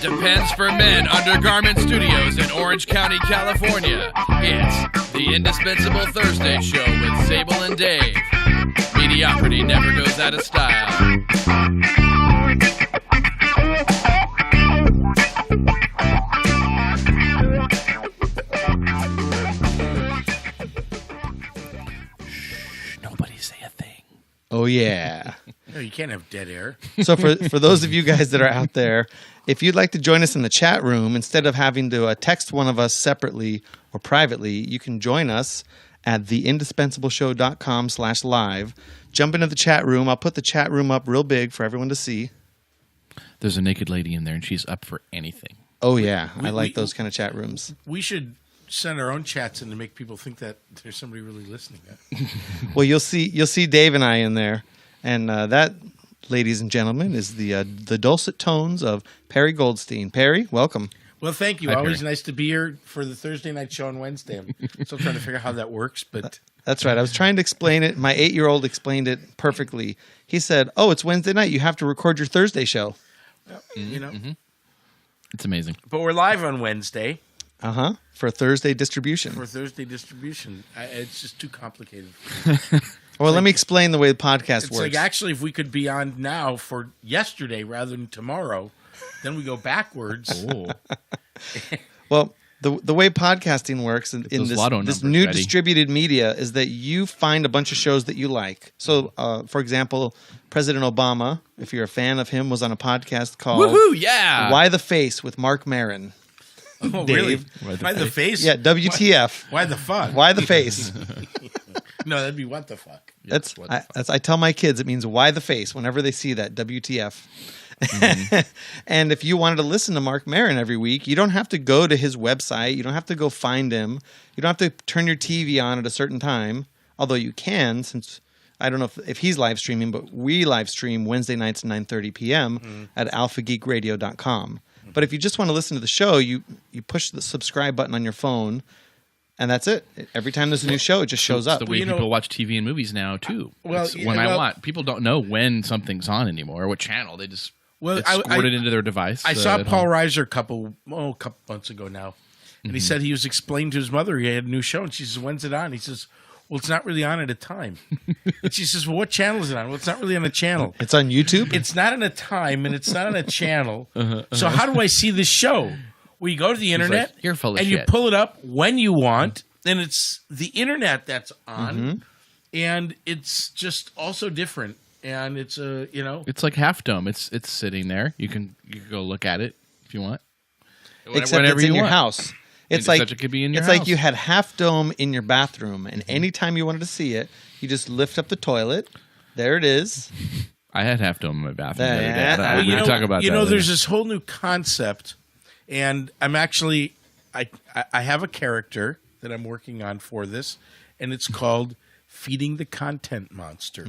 It Depends for Men Undergarment Studios in Orange County, California. It's the Indispensable Thursday Show with Sable and Dave. Mediocrity never goes out of style. Nobody say a thing. Oh, yeah. No, you can't have dead air. So for those of you guys that are out there, if you'd like to join us in the chat room, instead of having to text one of us separately or privately, you can join us at theindispensable.show.com/live. Jump into the chat room. I'll put the chat room up real big for everyone to see. There's a naked lady in there, and she's up for anything. Oh, yeah. I like those kind of chat rooms. We should send our own chats in to make people think that there's somebody really listening. Well, you'll see Dave and I in there. And that, ladies and gentlemen, is the dulcet tones of Perry Goldstein. Perry, welcome. Well, thank you. Hi, Always Perry. nice to be here for the Thursday night show on Wednesday. I'm still trying to figure out how that works, but That's right. I was trying to explain it. My 8-year-old explained it perfectly. He said, "Oh, it's Wednesday night. You have to record your Thursday show." you know. It's amazing. But we're live on Wednesday For Thursday distribution. for Thursday distribution. It's just too complicated. Well, let me explain the way the podcast It's works. like actually, if we could be on now for yesterday rather than tomorrow, then we go backwards. Well, the way podcasting works in those this lotto this numbers new ready. distributed media is that you find a bunch of shows that you like. So, for example, President Obama, if you're a fan of him, was on a podcast called Woohoo! Yeah. Why the Face with Mark Maron. Oh, Dave. really? Why the Why the face? Yeah, WTF. Why the fuck? Why the Face? No, that'd be what the fuck. That's what the fuck. I tell my kids it means why the face whenever they see that WTF. And if you wanted to listen to Mark Maron every week, you don't have to go to his website. You don't have to go find him. You don't have to turn your TV on at a certain time, although you can, since I don't know if he's live streaming, but we live stream Wednesday nights at 9:30 p.m. at alphageekradio.com. But if you just want to listen to the show, you push the subscribe button on your phone, and that's it. Every time there's a new show, it just shows It's up. the way You know- people watch TV and movies now too. Well, It's yeah, when I well- want. People don't know when something's on anymore or what channel. They just Well, squirt it into their device. I saw at Paul home. Reiser a couple months ago now, and he said he was explaining to his mother he had a new show, and she says, "When's it on?" He says, "Well, it's not really on at a time." And she says, "Well, what channel is it on?" "Well, it's not really on a channel. It's on YouTube. It's not on a time, and it's not on a channel. So how do I see this show?" Well, you go to the internet, "You're full of and you shit." pull it up when you want, and it's the internet that's on, and it's just also different. And it's It's like Half Dome. It's sitting there. You can go look at it if you want. Except Whenever it's in you your want. house. It's Except like it could be in your it's like house. you had Half Dome in your bathroom, and anytime you wanted to see it, you just lift up the toilet. There it is. I had Half Dome in my bathroom the other day. Yeah. I Well, don't- we can talk about that. there's later. this whole new concept, and I'm actually I have a character that I'm working on for this, and it's called Feeding the Content Monster,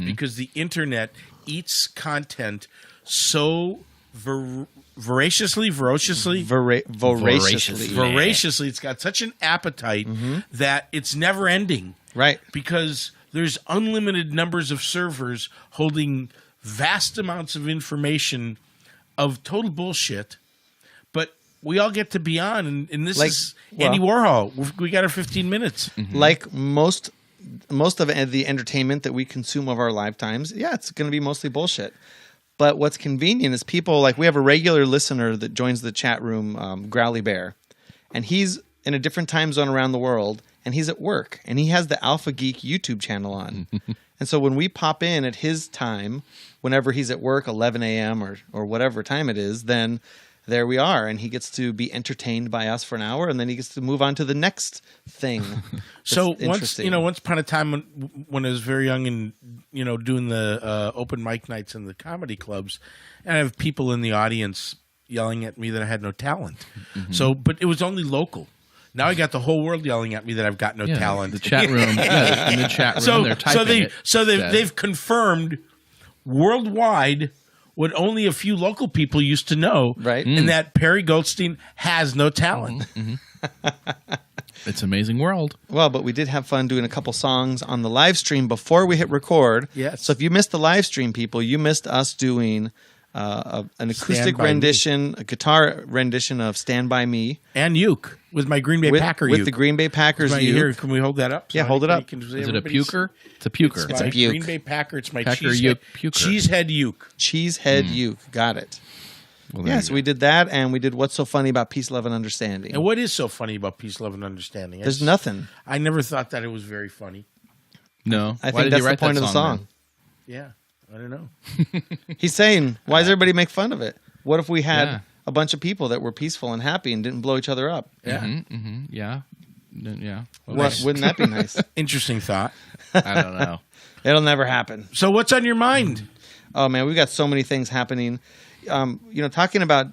because the internet eats content so voraciously. Voraciously. It's got such an appetite that it's never ending. Right. Because there's unlimited numbers of servers holding vast amounts of information of total bullshit, but we all get to be on, and this is Andy Warhol. We got our 15 minutes. Like most of the entertainment that we consume of our lifetimes, yeah, it's going to be mostly bullshit. But what's convenient is people, like we have a regular listener that joins the chat room, Growly Bear, and he's in a different time zone around the world, and he's at work, and he has the Alpha Geek YouTube channel on. And so when we pop in at his time, whenever he's at work, 11 a.m. or whatever time it is, then there we are, and he gets to be entertained by us for an hour, and then he gets to move on to the next thing. So That's interesting. once upon a time when I was very young and doing the open mic nights in the comedy clubs, and I have people in the audience yelling at me that I had no talent. So, but it was only local. Now I got the whole world yelling at me that I've got no talent. The chat room. Yeah, in the chat room, they're typing it. They've confirmed worldwide what only a few local people used to know, Right. and that Perry Goldstein has no talent. It's Amazing World. Well, but we did have fun doing a couple songs on the live stream before we hit record. Yes. So if you missed the live stream, people, you missed us doing an acoustic By Me. rendition, a guitar rendition of "Stand by Me" And Uke with my Green Bay Packer with uke. the Green Bay Packers. Right uke. here, can we hold that up? Yeah, hold it up. Can Is it a everybody's- puker? It's a puker. It's my puke. Green Bay Packer. It's my Packer cheesehead, uke puker. cheesehead uke. Cheesehead uke. Got it. Well, there Yeah, you so go. we did that, and we did "What's So Funny About Peace, Love, and Understanding." And what is so funny about peace, love, and understanding? There's nothing. I never thought that it was very funny. No. I Why think did that's he the write point that of the song. then? Yeah, I don't know. He's saying, why does everybody make fun of it? What if we had Yeah. a bunch of people that were peaceful and happy and didn't blow each other up? Yeah, Yeah. Yeah. Wouldn't that be nice? interesting thought. I don't know. It'll never happen. So, what's on your mind? Oh man, we've got so many things happening. Talking about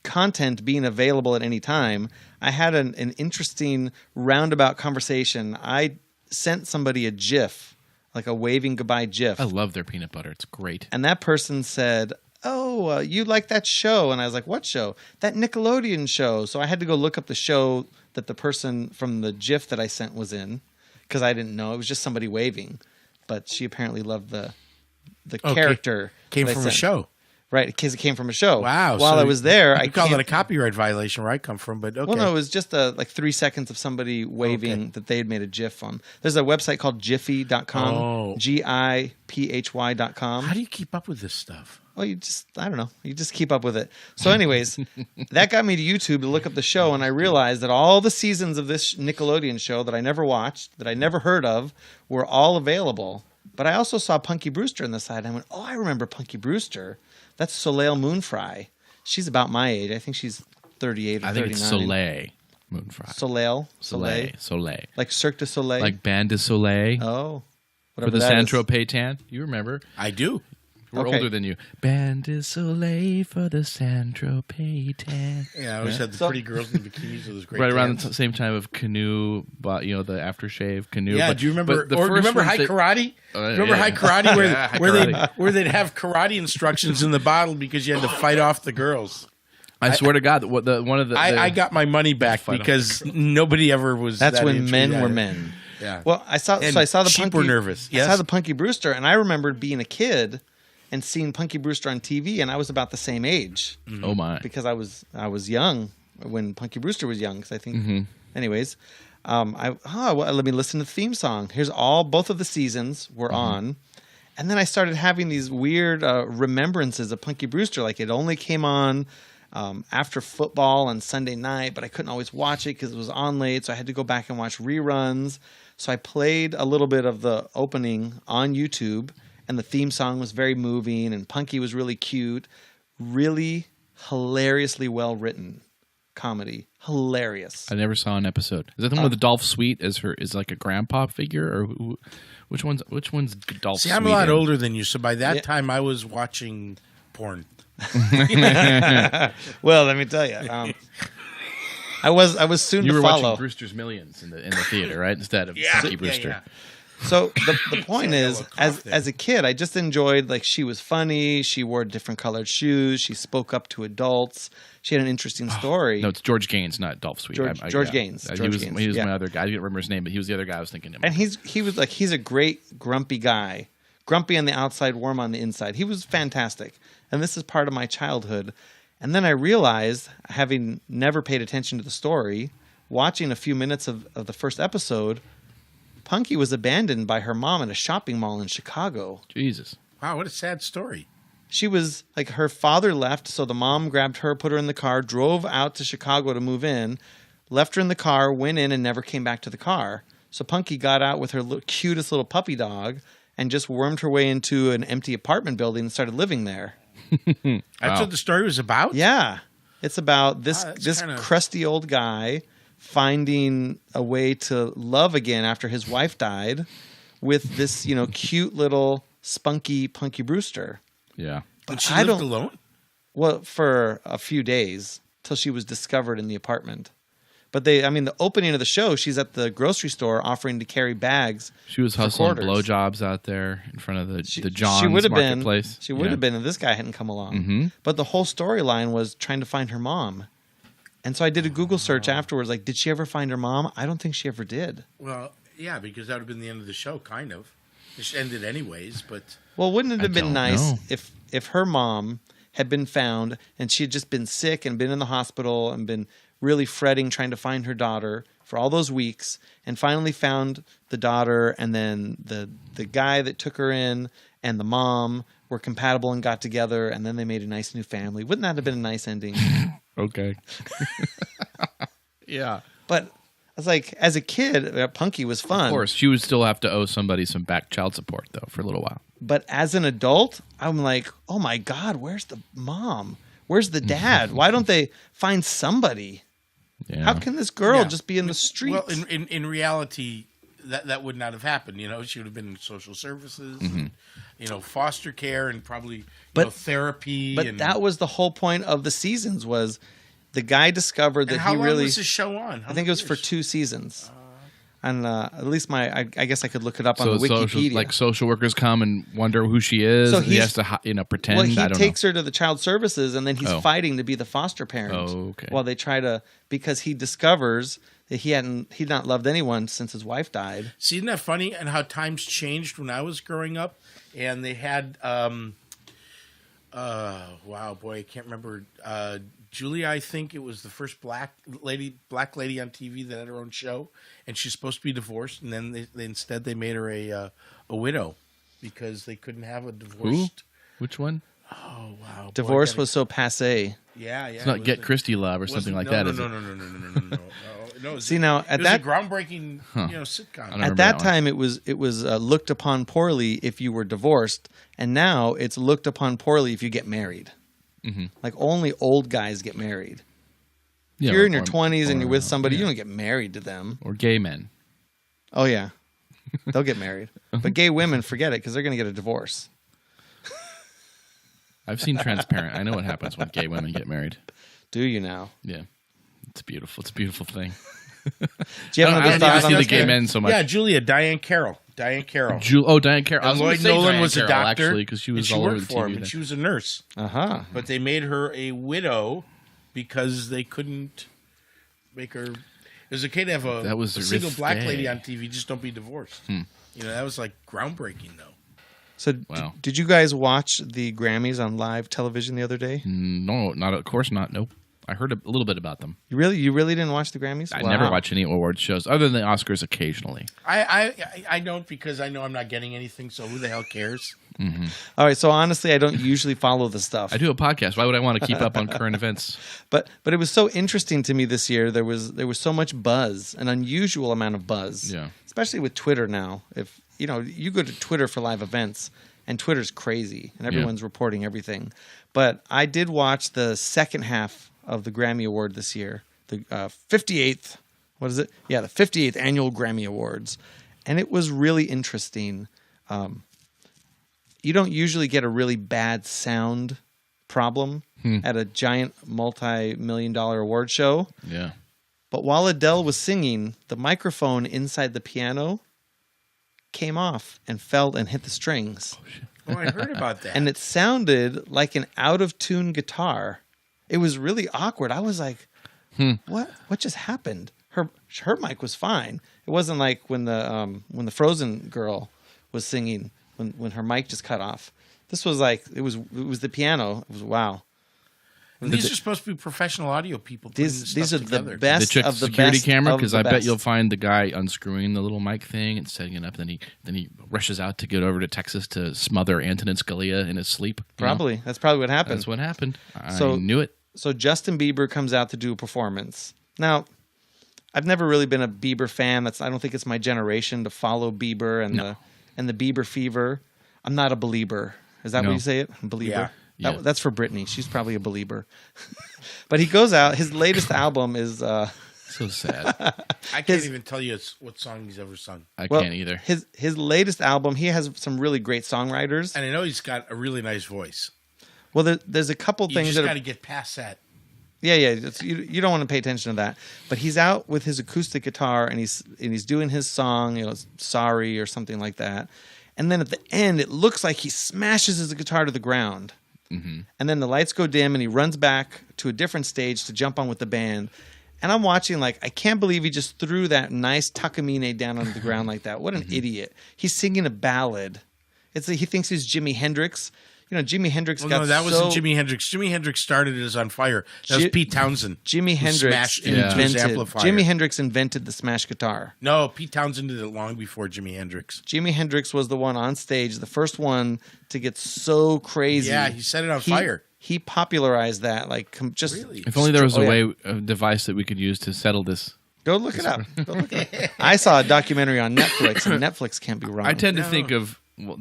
content being available at any time, I had an interesting roundabout conversation. I sent somebody a GIF, like a waving goodbye GIF. I love their peanut butter. It's great. And that person said, "Oh, you like that show?" And I was like, "What show?" "That Nickelodeon show." So I had to go look up the show that the person from the GIF that I sent was in, because I didn't know. It was just somebody waving. But she apparently loved the character. Came that I from a sent. show. Right, because it came from a show. Wow. While so I was there, I I call can't- that a copyright violation where I come from, but okay. Well, no, it was just like 3 seconds of somebody waving that they had made a GIF on. There's a website called Jiffy.com, Oh. GIPHY.com. How do you keep up with this stuff? Well, I don't know. You just keep up with it. So anyways, that got me to YouTube to look up the show, and I realized that all the seasons of this Nickelodeon show that I never watched, that I never heard of, were all available. But I also saw Punky Brewster on the side, and I went, oh, I remember Punky Brewster. That's Soleil Moonfry. She's about my age. I think she's 38 or 39. I think it's Soleil Moonfry. Soleil? Soleil. Like Cirque du Soleil? Like Band de Soleil. Oh. For Whatever the that is. Saint-Tropez tan. You remember? I do. We're Okay. older than you. Band de Soleil for the Saint-Tropez tan. Yeah, I always had the So- pretty girls in the bikinis with those great Right around tans. the same time of Canoe, but the aftershave Canoe. Yeah, but, do you remember? but the Or do you first remember ones High that- Karate? Remember yeah. High Karate where Yeah, High where Karate. they'd have karate instructions in the bottle because you had to fight off the girls. I swear to God, one of the I got my money back Fight off because nobody ever was. That's that when into men that. were men. Yeah. Well, I saw And the sheep Punky. were nervous. I Yes. saw the Punky Brewster, and I remembered being a kid and seeing Punky Brewster on TV, and I was about the same age Oh my! because I was young when Punky Brewster was young. Because I think, anyways, let me listen to the theme song. Here's both of the seasons were on, and then I started having these weird remembrances of Punky Brewster. Like it only came on after football on Sunday night, but I couldn't always watch it because it was on late, so I had to go back and watch reruns. So I played a little bit of the opening on YouTube, and the theme song was very moving, and Punky was really cute, really hilariously well written comedy, hilarious. I never saw an episode. Is that the one with Dolph Sweet as like a grandpa figure, or which one's Dolph? See, Sweet I'm a lot in? older than you, so by that Yeah. time I was watching porn. Well, let me tell you, I was soon You to were follow. watching Brewster's Millions in the theater, right? Instead of Punky Brewster. Yeah. So the point is, little cough there. as a kid, I just enjoyed, like, she was funny. She wore different colored shoes. She spoke up to adults. She had an interesting story. No, it's George Gaines, not Dolph Sweet. George Gaines. He George was Gaines, yeah. my other guy. I didn't remember his name, but he was the other guy I was thinking of. And he's a great grumpy guy. Grumpy on the outside, warm on the inside. He was fantastic. And this is part of my childhood. And then I realized, having never paid attention to the story, watching a few minutes of the first episode, Punky was abandoned by her mom at a shopping mall in Chicago. Jesus. Wow, what a sad story. She was like, her father left, so the mom grabbed her, put her in the car, drove out to Chicago to move in, left her in the car, went in, and never came back to the car. So Punky got out with her cutest little puppy dog and just wormed her way into an empty apartment building and started living there. That's what the story was about? Yeah. It's about this Wow, that's this kinda- crusty old guy finding a way to love again after his wife died with this, cute little spunky Punky Brewster. Yeah. And she I lived don't- alone? Well, for a few days till she was discovered in the apartment. But the opening of the show, she's at the grocery store offering to carry bags. She was for hustling quarters. blowjobs out there in front of the She John's would have Marketplace. She would have been if this guy hadn't come along. Mhm. But the whole storyline was trying to find her mom. And so I did a Google search afterwards, like, did she ever find her mom? I don't think she ever did. Well, yeah, because that would have been the end of the show, kind of. It ended anyways, but Well, wouldn't it have been don't nice know. if her mom had been found and she had just been sick and been in the hospital and been really fretting trying to find her daughter for all those weeks and finally found the daughter, and then the guy that took her in and the mom were compatible and got together, and then they made a nice new family. Wouldn't that have been a nice ending? Okay. Yeah. But I was like, as a kid, Punky was fun. Of course, she would still have to owe somebody some back child support, though, for a little while. But as an adult, I'm like, oh my God, where's the mom? Where's the dad? Why don't they find somebody? Yeah. How can this girl Yeah. just be in the street? well, in reality, that would not have happened. She would have been in social services, and, foster care, and probably therapy. But and, that was the whole point of the seasons was the guy discovered that and how he long really. was this show on? I think it was for 2 seasons. And at least I guess I could look it up on So the Wikipedia. like social workers come and wonder who she is. So and he he's- has to, pretend. Well, he I don't takes her to the child services, and then he's Oh. fighting to be the foster parent. Oh, okay. While they try to, because he discovers that he'd not loved anyone since his wife died. See, isn't that funny? And how times changed when I was growing up, and they had, wow, boy, I can't remember. Julia, I think it was the first black lady on TV that had her own show, and she's supposed to be divorced, and then instead they made her a widow because they couldn't have a know. Who? divorced. Which one? Oh wow, boy, Divorce I gotta- was so passe. yeah. It's not Get Christie Love or something like that, is it? No. See, now, at it was that- a groundbreaking, sitcom. I don't At remember that that one. time, it was looked upon poorly if you were divorced, and now it's looked upon poorly if you get married. Mm-hmm. Like only old guys get married. Yeah, If you're in or- your 20s and or, you're with somebody, yeah. you don't get married to them. Or gay men. Oh yeah, they'll get married. But gay women, forget it, because they're going to get a divorce. I've seen Transparent. I know what happens when gay women get married. Do you now? Yeah. It's beautiful. It's a beautiful thing. Do you have I another don't thought see on the this? gay Gary? men so much. Yeah, Julia, Diane Carroll. Diane Carroll. And I was Lloyd gonna say Nolan Diane was a Carroll, doctor, actually, because she and was all over worked the for him, TV. and then. she was a nurse. Uh-huh. But they made her a widow because they couldn't make her. It was okay to have That was a single black risque. lady on TV. Just don't be divorced. That was like groundbreaking, though. So, Wow. did you guys watch the Grammys on live television the other day? No, not of course not. Nope. I heard a little bit about them. You really didn't watch the Grammys? I Wow. never watch any award shows other than the Oscars occasionally. I don't, because I know I'm not getting anything. So who the hell cares? All right, so honestly, I don't usually follow the stuff. I do a podcast. Why would I want to keep up on current events? But it was so interesting to me this year. There was so much buzz, an unusual amount of buzz. Yeah. Especially with Twitter now. If you go to Twitter for live events, and Twitter's crazy, and everyone's reporting everything. But I did watch the second half of the Grammy Award this year, the 58th. What is it? Yeah, the 58th annual Grammy Awards, and it was really interesting. You don't usually get a really bad sound problem at a giant multi-million-dollar award show. Yeah. But while Adele was singing, the microphone inside the piano came off and fell and hit the strings. Oh, I heard about that. And it sounded like an out-of-tune guitar. It was really awkward. I was like, what just happened? Her mic was fine. It wasn't like when the Frozen girl was singing when her mic just cut off. This was like it was the piano. It was wow. And these are supposed to be professional audio people. putting this These are stuff together. the best They check of the security best camera of because the I bet best. you'll find the guy unscrewing the little mic thing and setting it up. Then he rushes out to get over to Texas to smother Antonin Scalia in his sleep. you know? Probably. That's probably what happened. That's what happened. I So- knew it. So Justin Bieber comes out to do a performance. Now, I've never really been a Bieber fan. I don't think it's my generation to follow Bieber and the Bieber fever. I'm not a believer. Is that No. what you say it? Belieber. Yeah. That's for Britney. She's probably a believer. But he goes out. His latest album is So sad. I can't even tell you what song he's ever sung. I can't either. His latest album. He has some really great songwriters. And I know he's got a really nice voice. Well, there's a couple You things just that got are to get past that. Yeah. You don't want to pay attention to that. But he's out with his acoustic guitar and he's doing his song, Sorry or something like that. And then at the end, it looks like he smashes his guitar to the ground. Mm-hmm. And then the lights go dim and he runs back to a different stage to jump on with the band. And I'm watching like, I can't believe he just threw that nice Takamine down on the ground like that. What an idiot. He's singing a ballad. He thinks he's Jimi Hendrix. You know, Jimi Hendrix got no, that wasn't Jimi Hendrix. Jimi Hendrix started it as On Fire. That was Pete Townsend. Jimi Hendrix invented the smash guitar. No, Pete Townsend did it long before Jimi Hendrix. Jimi Hendrix was the one on stage, the first one to get so crazy. Yeah, he set it on fire. He popularized that, like, just... Really? If only there was a device that we could use to settle this. Go look it up. I saw a documentary on Netflix, and Netflix can't be wrong. I tend to think of... Well,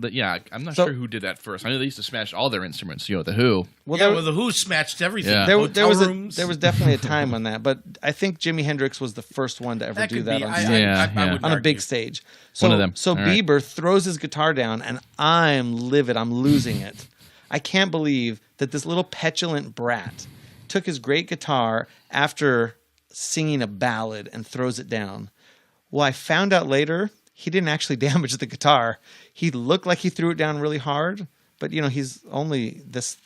I'm not sure who did that first. I know they used to smash all their instruments. You know, the Who. Well, the Who smashed everything. Yeah. There was definitely a time on that, but I think Jimi Hendrix was the first one to ever do that on stage. On a big stage. So, one of them. So Bieber throws his guitar down, and I'm livid. I'm losing it. I can't believe that this little petulant brat took his great guitar after singing a ballad and throws it down. Well, I found out later he didn't actually damage the guitar. He looked like he threw it down really hard, but he's only this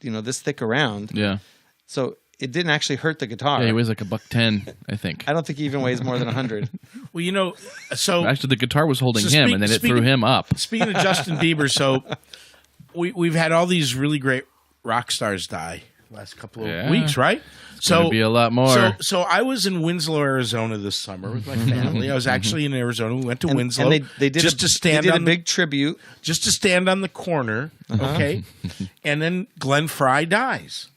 thick around. Yeah. So it didn't actually hurt the guitar. Yeah, he weighs like $110, I think. I don't think he even weighs more than 100. Well, so actually the guitar was holding him, and then it threw him up. Speaking of Justin Bieber, so we've had all these really great rock stars die last couple of weeks, right? So be a lot more. So I was in Winslow, Arizona this summer with my family. I was actually in Arizona. We went to Winslow. And they did a big tribute. Just to stand on the corner, okay? And then Glenn Frey dies.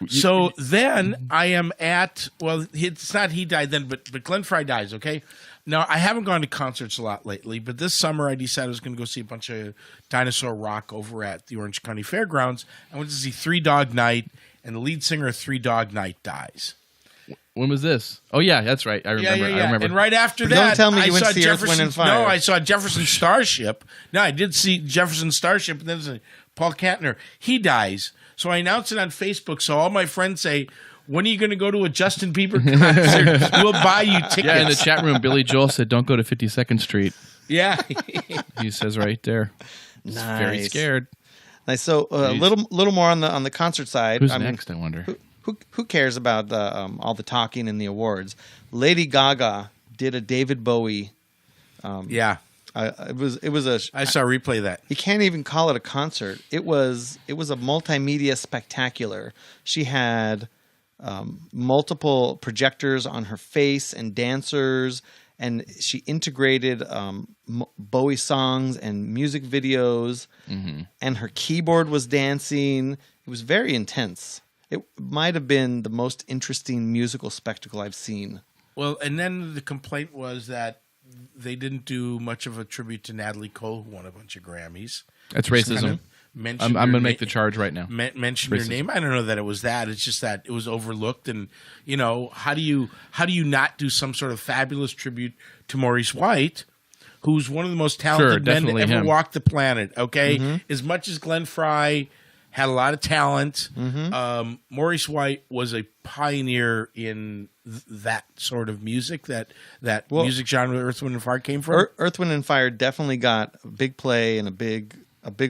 So then I am it's not he died then, but Glenn Frey dies, okay? Now, I haven't gone to concerts a lot lately, but this summer I decided I was going to go see a bunch of dinosaur rock over at the Orange County Fairgrounds. I went to see Three Dog Night, and the lead singer of Three Dog Night dies. When was this? Oh, yeah, that's right. I remember. Yeah. I remember. And right after that, don't tell me you went to see Earth, Wind, and Fire. No, I saw Jefferson Starship. No, I did see Jefferson Starship, and then there's Paul Kantner. He dies. So I announced it on Facebook, so all my friends say, when are you going to go to a Justin Bieber concert? We'll buy you tickets. Yeah, in the chat room, Billy Joel said, don't go to 52nd Street. Yeah. He says right there. He's very scared. Nice. So a little more on the concert side. Who's next, I wonder? Who cares about all the talking and the awards? Lady Gaga did a David Bowie. Yeah. It was a. I saw a replay of that. You can't even call it a concert. It was a multimedia spectacular. She had multiple projectors on her face and dancers, and she integrated Bowie songs and music videos, and her keyboard was dancing. It was very intense. It might have been the most interesting musical spectacle I've seen. Well, and then the complaint was that they didn't do much of a tribute to Natalie Cole, who won a bunch of Grammys. That's racism. I'm going to make the charge right now. Mention your name. I don't know that it was that. It's just that it was overlooked. And how do you not do some sort of fabulous tribute to Maurice White, who's one of the most talented men to ever walk the planet? Okay, as much as Glenn Frey had a lot of talent, Maurice White was a pioneer in that sort of music, that music genre Earth, Wind, and Fire came from. Earth, Wind, and Fire definitely got a big play and a big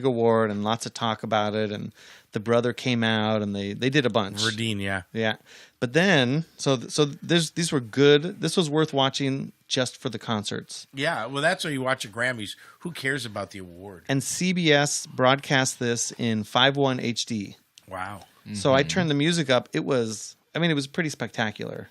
award and lots of talk about it, and the brother came out and they did a bunch. Verdine, yeah. But then so these were good. This was worth watching just for the concerts. Yeah, well, that's why you watch the Grammys. Who cares about the award? And CBS broadcast this in 5.1 HD. Wow. So I turned the music up. It was pretty spectacular.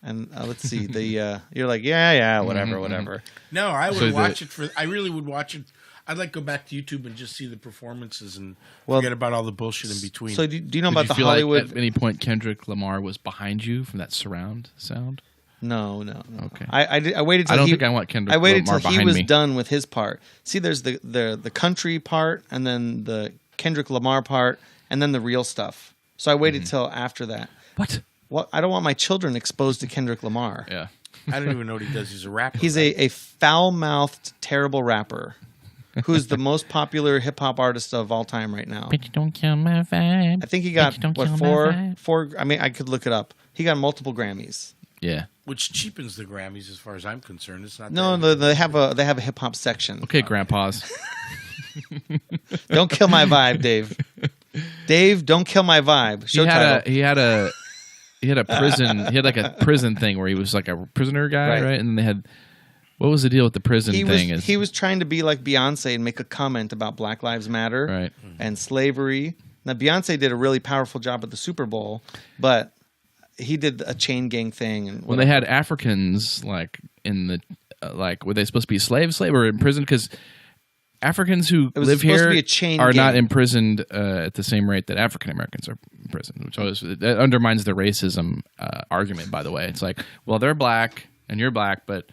And let's see, you're like, whatever. No, I would watch it I really would watch it. I'd like to go back to YouTube and just see the performances and forget about all the bullshit in between. So do you know about the feel Hollywood? Like at any point Kendrick Lamar was behind you from that surround sound? No. Okay. I waited till I don't think I want Kendrick Lamar behind me. I waited till he was done with his part. See, there's the country part, and then the Kendrick Lamar part, and then the real stuff. So I waited till after that. What? Well, I don't want my children exposed to Kendrick Lamar. Yeah. I don't even know what he does. He's a rapper. He's a foul-mouthed, terrible rapper who's the most popular hip-hop artist of all time right now. But you don't kill my vibe. I think he got, four? I mean, I could look it up. He got multiple Grammys. Yeah. Which cheapens the Grammys as far as I'm concerned. It's not. No, they have a hip-hop section. Okay, grandpas. Don't kill my vibe, Dave. Dave, don't kill my vibe. He had a he had a prison. He had like a prison thing where he was like a prisoner guy, right? And then they had. What was the deal with the prison thing? He was trying to be like Beyonce and make a comment about Black Lives Matter and slavery. Now, Beyonce did a really powerful job at the Super Bowl, but he did a chain gang thing. And well, they had Africans like in the were they supposed to be slaves or in prison? Because Africans who live here are not imprisoned at the same rate that African Americans are imprisoned, which always that undermines the racism argument. By the way, it's like, well, they're black and you're black, but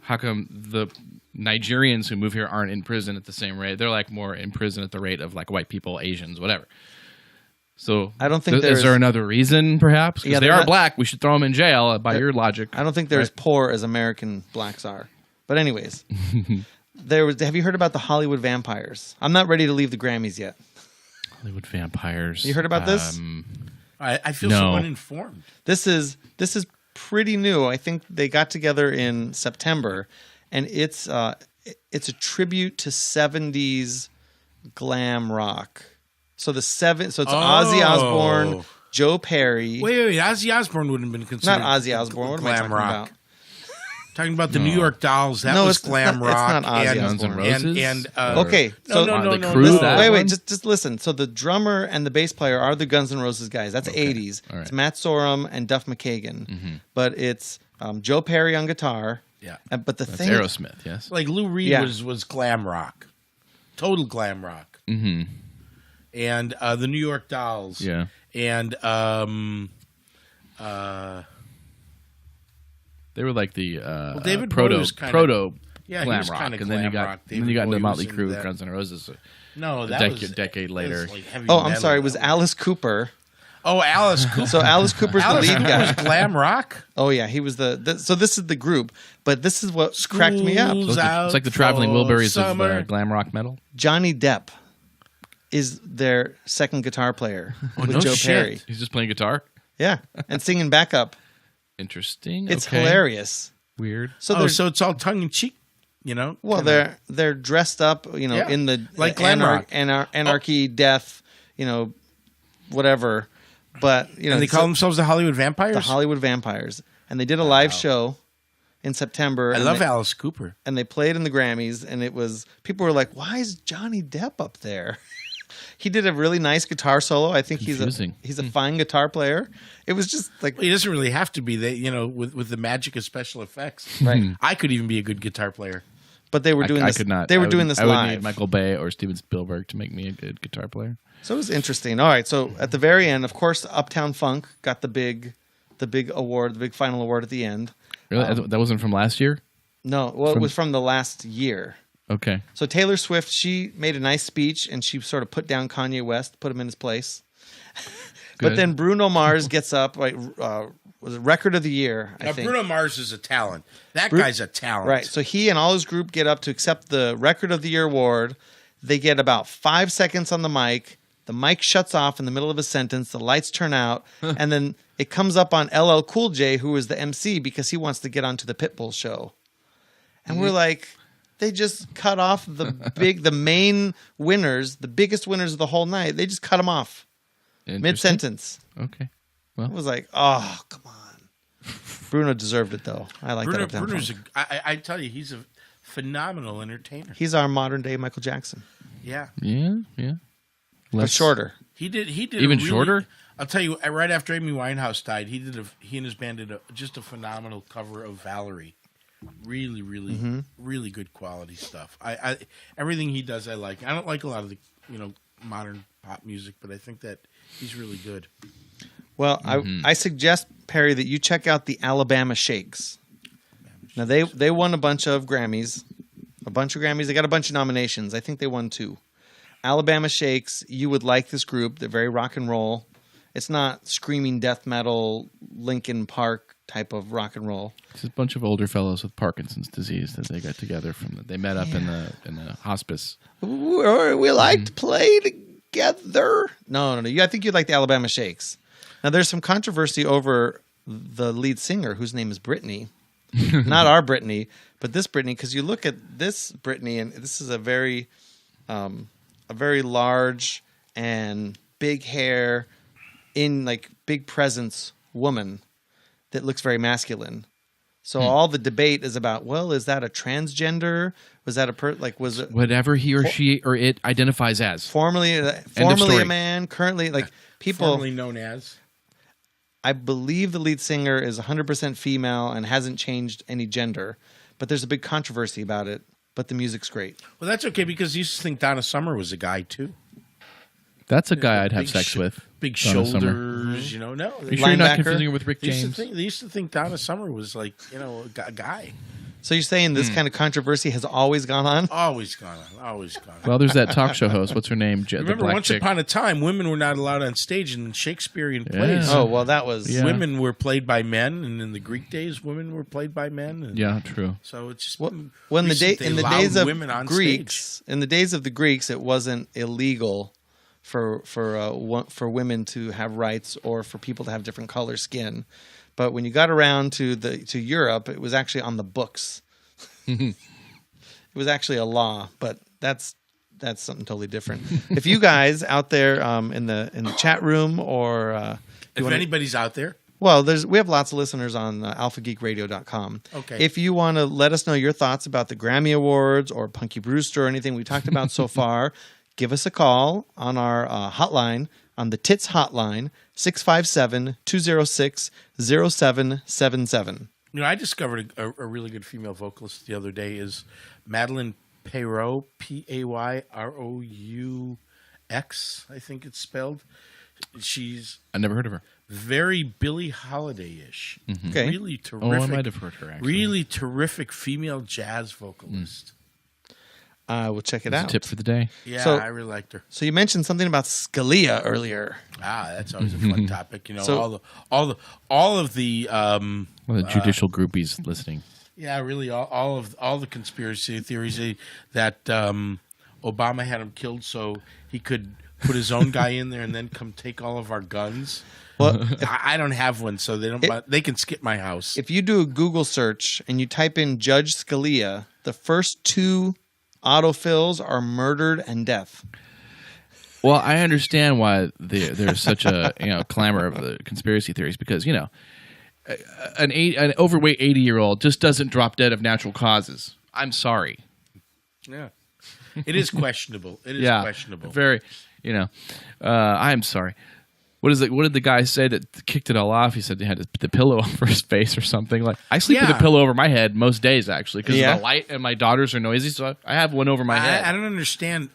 how come the Nigerians who move here aren't in prison at the same rate? They're like more in prison at the rate of like white people, Asians, whatever. So I don't think is there another reason, perhaps? Because they are black, we should throw them in jail by your logic. I don't think they're as poor as American blacks are. But anyways, have you heard about the Hollywood vampires? I'm not ready to leave the Grammys yet. Hollywood vampires. You heard about this? I feel so uninformed. This is pretty new. I think they got together in September, and it's a tribute to 70s glam rock. So it's Ozzy Osbourne, Joe Perry. Wait, Ozzy Osbourne wouldn't have been considered not Ozzy Osbourne. What am I talking about? Talking about the New York Dolls. That was glam rock. It's not Ozzy Osbourne. Okay, so wait, just listen. So the drummer and the bass player are the Guns N' Roses guys. That's 80s. Right. It's Matt Sorum and Duff McKagan. But it's Joe Perry on guitar. Yeah. But that's Aerosmith, yes. Like Lou Reed was glam rock. Total glam rock. Mm-hmm. And the New York Dolls. Yeah. And they were like the David proto yeah, glam rock, and then you got into Motley Crue, Guns N' Roses. No, that was a decade later. Like I'm sorry. It was Alice Cooper. Oh, Alice Cooper. So Alice Cooper's the lead guy. Was glam rock. Oh yeah, he was so this is the group, but this is what cracked me up. It's like the Traveling Wilburys of glam rock metal. Johnny Depp is their second guitar player with Joe Perry. He's just playing guitar. Yeah, and singing backup. Interesting. It's hilarious. Weird. So it's all tongue in cheek, you know. Well, they're dressed up, in the like glam rock, anarchy, death, whatever. But and they call themselves the Hollywood Vampires. The Hollywood Vampires, and they did a live show in September. I love Alice Cooper, and they played in the Grammys, and people were like, "Why is Johnny Depp up there?" He did a really nice guitar solo. I think he's a fine guitar player. It was just like he doesn't really have to be. With the magic of special effects, right? I could even be a good guitar player. But they were doing this. I could not. They were doing this live. I would need Michael Bay or Steven Spielberg to make me a good guitar player. So it was interesting. All right. So at the very end, of course, Uptown Funk got the big award, the big final award at the end. Really? That wasn't from last year? No. Well, it was from the last year. Okay. So Taylor Swift, she made a nice speech, and she sort of put down Kanye West, put him in his place. But then Bruno Mars gets up, was it record of the year, I think. Bruno Mars is a talent. That guy's a talent. Right. So he and all his group get up to accept the record of the year award. They get about 5 seconds on the mic. The mic shuts off in the middle of a sentence. The lights turn out. And then it comes up on LL Cool J, who is the MC, because he wants to get onto the Pitbull show. And we're like, they just cut off the main winners, the biggest winners of the whole night. They just cut them off mid-sentence. Okay. Well, it was like, oh, come on. Bruno deserved it, though. I like that. Bruno's I tell you, he's a phenomenal entertainer. He's our modern-day Michael Jackson. Yeah. Yeah. But shorter. He did even shorter. I'll tell you, right after Amy Winehouse died, he and his band did just a phenomenal cover of Valerie. Really, really, really good quality stuff. I everything he does, I like. I don't like a lot of the modern pop music, but I think that he's really good. Well, I suggest, Perry, that you check out the Alabama Shakes. Now they won a bunch of Grammys. They got a bunch of nominations. I think they won 2. Alabama Shakes. You would like this group. They're very rock and roll. It's not screaming death metal, Linkin Park type of rock and roll. It's a bunch of older fellows with Parkinson's disease that they got together they met up in the hospice. We like to play together. No. I think you'd like the Alabama Shakes. Now there's some controversy over the lead singer, whose name is Brittany. Not our Brittany, but this Brittany, because you look at this Brittany, and this is a very large and big hair, in like big presence woman that looks very masculine. So all the debate is about, well, is that a transgender? Was that was it whatever he or she or it identifies as? Formerly a man, currently people formerly known as. I believe the lead singer is 100% female and hasn't changed any gender, but there's a big controversy about it. But the music's great. Well, that's okay because you used to think Donna Summer was a guy too. That's a guy I'd have sex with. Big shoulders, you know. No, you sure you're not confusing her with Rick James? They used to think Donna Summer was like, you know, a guy. So you're saying this kind of controversy has always gone on? Always gone on. Always gone on. Well, there's that talk show host. What's her name? Remember, once upon a time, women were not allowed on stage in Shakespearean plays. Oh, well, that was... Yeah. Women were played by men, and in the Greek days, women were played by men. And yeah, true. So it's just... in the days of the Greeks, it wasn't illegal for women to have rights or for people to have different color skin. But when you got around to Europe, it was actually on the books. It was actually a law, but that's something totally different. If you guys out there in the chat room or if anybody's out there, well, we have lots of listeners on alphageekradio.com. Okay. If you want to let us know your thoughts about the Grammy Awards or Punky Brewster or anything we talked about so far, give us a call on our hotline, on the TITS hotline, 657-206-0777. You know, I discovered a really good female vocalist the other day is Madeleine Peyroux, Payroux, I think it's spelled. I never heard of her. Very Billie Holiday-ish. Mm-hmm. Okay. Really terrific. Oh, I might have heard her, actually. Really terrific female jazz vocalist. We'll check it out. A tip for the day. Yeah, so, I really liked her. So you mentioned something about Scalia earlier. That's always a fun topic. You know, all of the judicial groupies listening. Yeah, really, all the conspiracy theories that Obama had him killed so he could put his own guy in there and then come take all of our guns. Well, I don't have one, so they can skip my house. If you do a Google search and you type in Judge Scalia, the first two autofills are murdered and death. Well, I understand why there's such a clamor of the conspiracy theories because an overweight 80-year-old just doesn't drop dead of natural causes. I'm sorry. Yeah, it is questionable. It is questionable. Very. I'm sorry. What did the guy say that kicked it all off? He said he had to put the pillow over his face or something. Like I sleep with a pillow over my head most days, actually, because of the light and my daughters are noisy. So I have one over my head. I don't understand.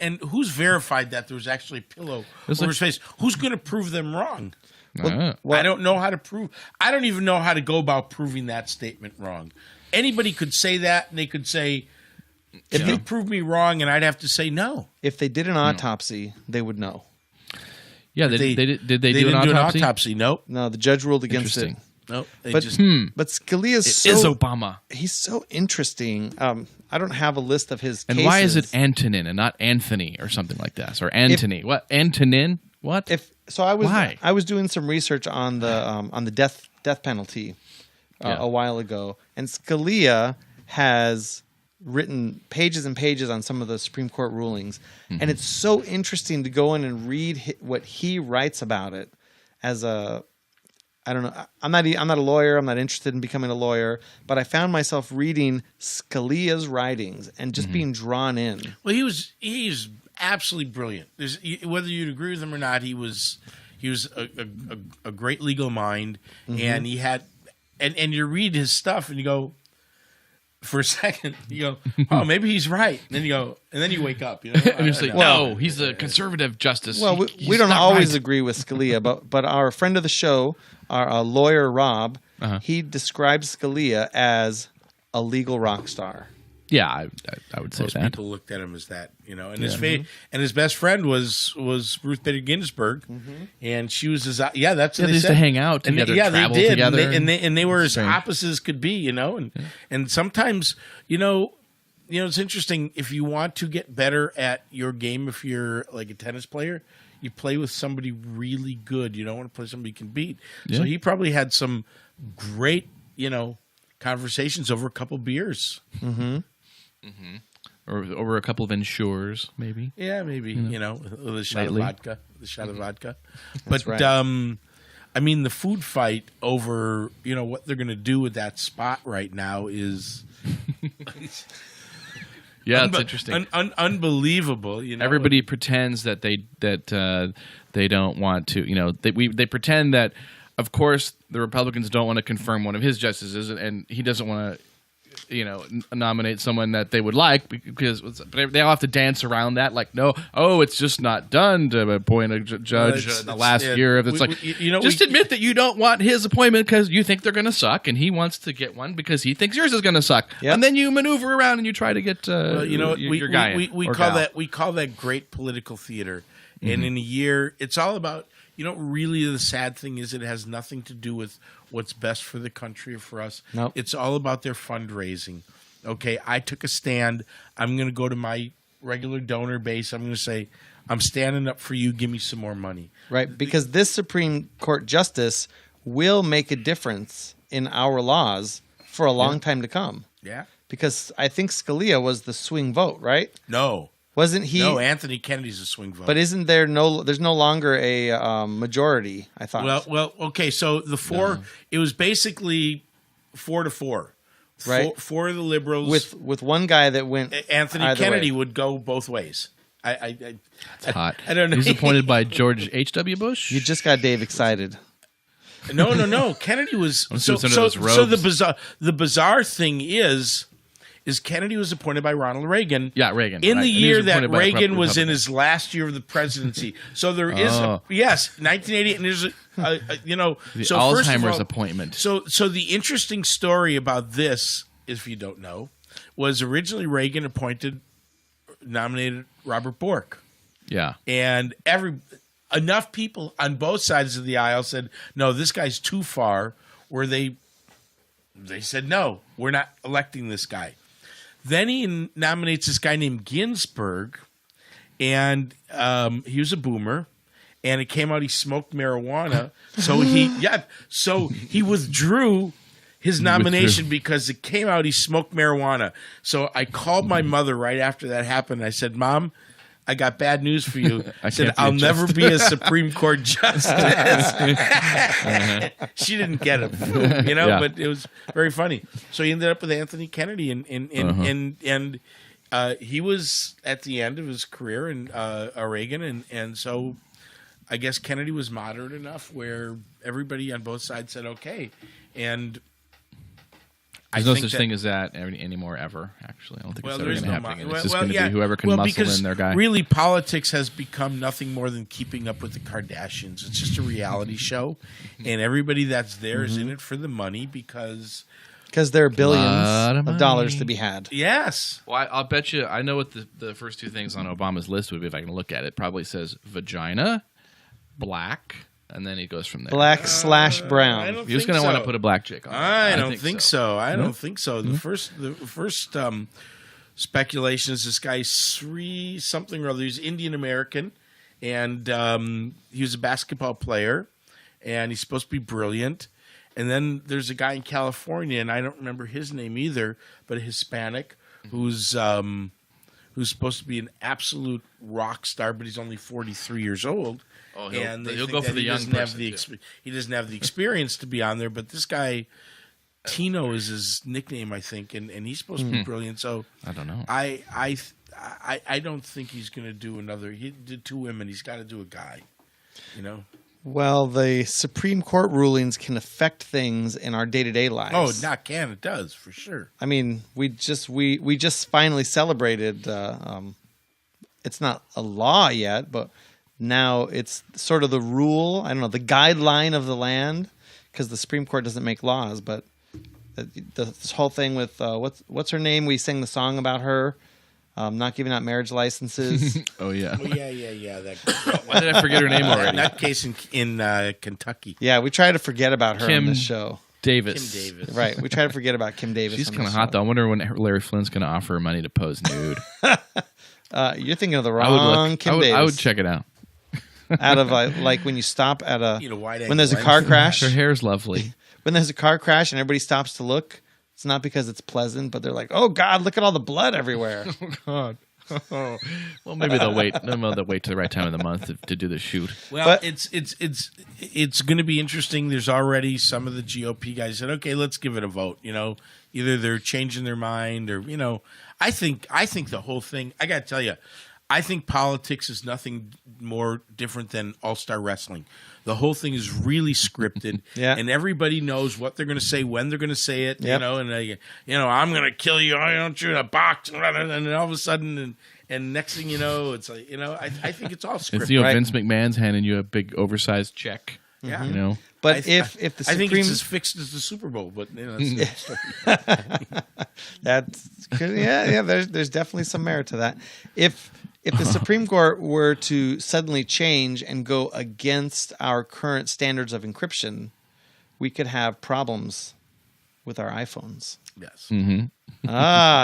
And who's verified that there was actually a pillow over his face? Who's going to prove them wrong? Well, I don't know how to prove. I don't even know how to go about proving that statement wrong. Anybody could say that, and they could say, "If you prove me wrong," and I'd have to say no. If they did an autopsy, they would know. Yeah, did they do an autopsy? Nope. No, the judge ruled against it. Nope. But Scalia's is Obama. He's so interesting. I don't have a list of his and cases. Why is it Antonin and not Anthony or something like that? Or Antony? What? Antonin? What? I was doing some research on the death penalty a while ago, and Scalia has written pages and pages on some of the Supreme Court rulings, and it's so interesting to go in and read what he writes about it. I don't know. I'm not a lawyer. I'm not interested in becoming a lawyer, but I found myself reading Scalia's writings and just being drawn in. Well, he's absolutely brilliant. Whether you'd agree with him or not, he was a great legal mind, and he had and you read his stuff and you go. For a second, you go, "Oh, maybe he's right." And then you go, and then you wake up. And you're like, "No, he's a conservative justice." Well, we don't always agree with Scalia, but our friend of the show, our lawyer Rob, he describes Scalia as a legal rock star. Yeah, I would say most that. Most people looked at him as that, and his best friend was Ruth Bader Ginsburg, and she was his that's what they used to hang out together, travel they did, together, and they were as opposite as could be, and sometimes it's interesting if you want to get better at your game. If you're like a tennis player, you play with somebody really good. You don't want to play somebody you can beat. Yeah. So he probably had some great conversations over a couple beers. Or over a couple of Ensures, maybe. Yeah, maybe. With a shot of vodka. But right. I mean, the food fight over, what they're going to do with that spot right now is... Yeah, it's interesting. Unbelievable. Everybody pretends that they don't want to. They pretend that, of course, the Republicans don't want to confirm one of his justices, and he doesn't want to, nominate someone that they would like because they all have to dance around that. Like, no, it's just not done to appoint a judge in the last year. Just admit that you don't want his appointment because you think they're going to suck, and he wants to get one because he thinks yours is going to suck. Yep. And then you maneuver around and you try to get your guy. We call that great political theater. Mm-hmm. And in a year, it's all about. Really the sad thing is it has nothing to do with what's best for the country or for us. Nope. It's all about their fundraising. Okay, I took a stand. I'm going to go to my regular donor base. I'm going to say, I'm standing up for you. Give me some more money. Right, because this Supreme Court justice will make a difference in our laws for a long time to come. Yeah. Because I think Scalia was the swing vote, right? No. Wasn't he? No, Anthony Kennedy's a swing vote. But isn't there there's no longer a majority, I thought. Well, okay, so the four, it was basically 4-4. Right. Four of the liberals. With one guy that went Anthony Kennedy would go both ways. That's hot. I don't know. He was appointed by George H.W. Bush? You just got Dave excited. No. Kennedy was... So the bizarre thing is Kennedy was appointed by Ronald Reagan. Yeah, Reagan. In the year that Reagan was in his last year of the presidency. So there is, 1980, and there's the Alzheimer's appointment. So the interesting story about this, if you don't know, was originally Reagan nominated Robert Bork. Yeah. And enough people on both sides of the aisle said, no, this guy's too far, where they said, no, we're not electing this guy. Then he nominates this guy named Ginsburg, and he was a boomer, and it came out he smoked marijuana. So he withdrew his nomination because it came out he smoked marijuana. So I called my mother right after that happened. I said, Mom, I got bad news for you. I said, I'll never be a Supreme Court justice. She didn't get it, but it was very funny. So he ended up with Anthony Kennedy, and he was at the end of his career in Reagan, and so I guess Kennedy was moderate enough where everybody on both sides said okay, and there's no such thing as that anymore ever. Actually, I don't think it's ever going to happen. It's just going to be whoever can muscle in their guy. Really, politics has become nothing more than keeping up with the Kardashians. It's just a reality show, and everybody that's there is in it for the money because there are billions of dollars to be had. Yes. Well, I'll bet you. I know what the first two things on Obama's list would be if I can look at it. Probably says vagina, black. And then he goes from there. Black/brown. You're just going to want to put a black chick on. I don't think so. I don't think so. The first speculation is this guy Sri something or other. He's Indian American, and he was a basketball player, and he's supposed to be brilliant. And then there's a guy in California, and I don't remember his name either, but a Hispanic who's supposed to be an absolute rock star, but he's only 43 years old. Oh, he'll go for the young person. He doesn't have the experience to be on there, but this guy, Tino is his nickname, I think, and he's supposed to be brilliant. So I don't know. I don't think he's going to do another. He did 2 women. He's got to do a guy, Well, the Supreme Court rulings can affect things in our day-to-day lives. Oh, not can. It does, for sure. I mean, we just finally celebrated, it's not a law yet, but now it's sort of the rule, I don't know, the guideline of the land, because the Supreme Court doesn't make laws, but this whole thing with, what's her name? We sang the song about her. Not giving out marriage licenses. Oh, yeah. Well, yeah. Why did I forget her name already? That case in Kentucky. Yeah, we try to forget about her on this show. Davis. Kim Davis. Right. We try to forget about Kim Davis. She's kind of hot, though. I wonder when Larry Flynt's going to offer her money to pose nude. You're thinking of the wrong Kim Davis. I would check it out. Out of like when you stop at when there's a car crash. Her hair's lovely. When there's a car crash and everybody stops to look, it's not because it's pleasant, but they're like, "Oh God, look at all the blood everywhere." Oh God. Well, maybe they'll wait. They'll wait to the right time of the month to do the shoot. Well, but it's going to be interesting. There's already some of the GOP guys said, okay, let's give it a vote. Either they're changing their mind or I think the whole thing. I got to tell you, I think politics is nothing more different than all-star wrestling. The whole thing is really scripted, and everybody knows what they're going to say, when they're going to say it. And I'm going to kill you. I don't you in a box, and then all of a sudden, and next thing you know, it's like I think it's all scripted. It's Vince McMahon's handing you a big oversized check. Yeah, But if the Supreme, I think it's as fixed as the Super Bowl, but that's there's definitely some merit to that. If the Supreme Court were to suddenly change and go against our current standards of encryption, we could have problems with our iPhones. Yes. Mm-hmm.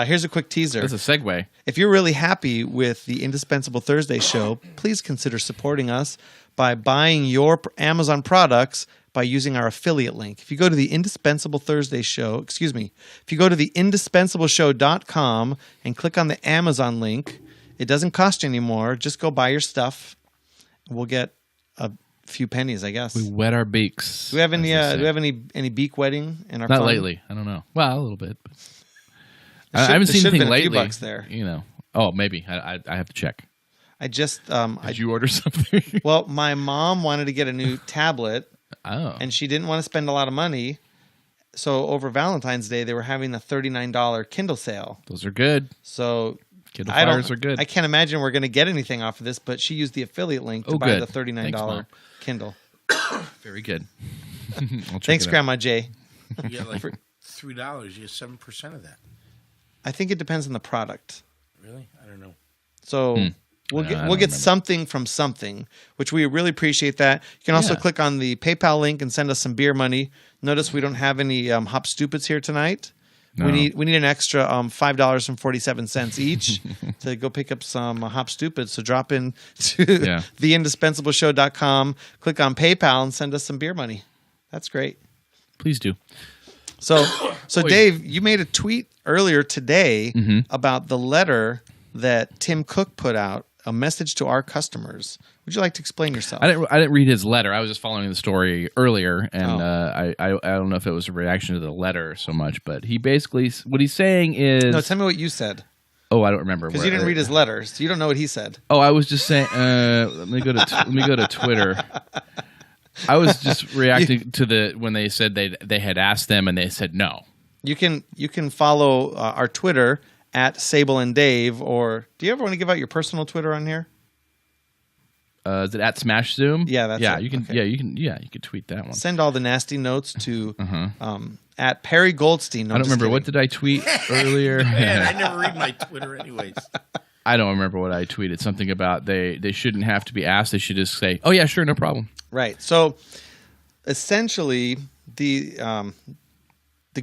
Here's a quick teaser. That's a segue. If you're really happy with the Indispensable Thursday show, please consider supporting us by buying your Amazon products by using our affiliate link. If you go to the Indispensable Thursday show, if you go to the indispensableshow.com and click on the Amazon link, it doesn't cost you anymore. Just go buy your stuff. We'll get a few pennies, I guess. We wet our beaks. Do we have any beak wetting in our Not phone? Lately. I don't know. Well, a little bit. I haven't seen anything lately. A few bucks there. Oh, maybe. I have to check. I just Did you order something? Well, my mom wanted to get a new tablet. Oh. And she didn't want to spend a lot of money. So over Valentine's Day, they were having the $39 Kindle sale. Those are good. So Kindle Fires are good. I can't imagine we're going to get anything off of this, but she used the affiliate link to buy the $39 Kindle. Very good. Thanks, Grandma Jay. You get like $3. You get 7% of that. I think it depends on the product. Really? I don't know. So we'll get something from something, which we really appreciate that. You can also click on the PayPal link and send us some beer money. Notice we don't have any Hop Stupids here tonight. No. We need an extra $5.47 each to go pick up some Hop Stupids. So drop in to theindispensable.show.com, click on PayPal, and send us some beer money. That's great. Please do. So Dave, you made a tweet earlier today about the letter that Tim Cook put out, a message to our customers. Would you like to explain yourself? I didn't read his letter. I was just following the story earlier, and I don't know if it was a reaction to the letter so much, but he basically, what he's saying is... No, tell me what you said. Oh, I don't remember. Because you didn't read his letter, so you don't know what he said. Oh, I was just saying... let me go to Twitter. I was just reacting to when they said they had asked them, and they said no. You can follow our Twitter at Sable and Dave, or do you ever want to give out your personal Twitter on here? Is it at Smash Zoom? Yeah, that's it. You can. Okay. You can tweet that one. Send all the nasty notes to at Perry Goldstein. No, I don't remember. What did I tweet earlier? Man, I never read my Twitter anyways. I don't remember what I tweeted. Something about they shouldn't have to be asked. They should just say, "Oh yeah, sure, no problem." Right. So essentially, the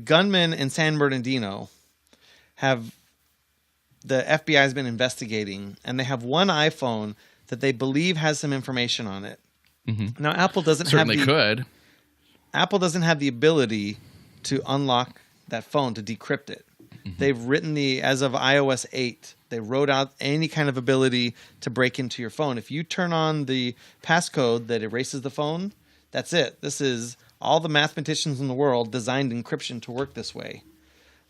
gunmen in San Bernardino have. The FBI has been investigating, and they have one iPhone that they believe has some information on it. Mm-hmm. Now, Apple doesn't Apple doesn't have the ability to unlock that phone, to decrypt it. Mm-hmm. They've written as of iOS 8, they wrote out any kind of ability to break into your phone. If you turn on the passcode that erases the phone, that's it. This is all the mathematicians in the world designed encryption to work this way.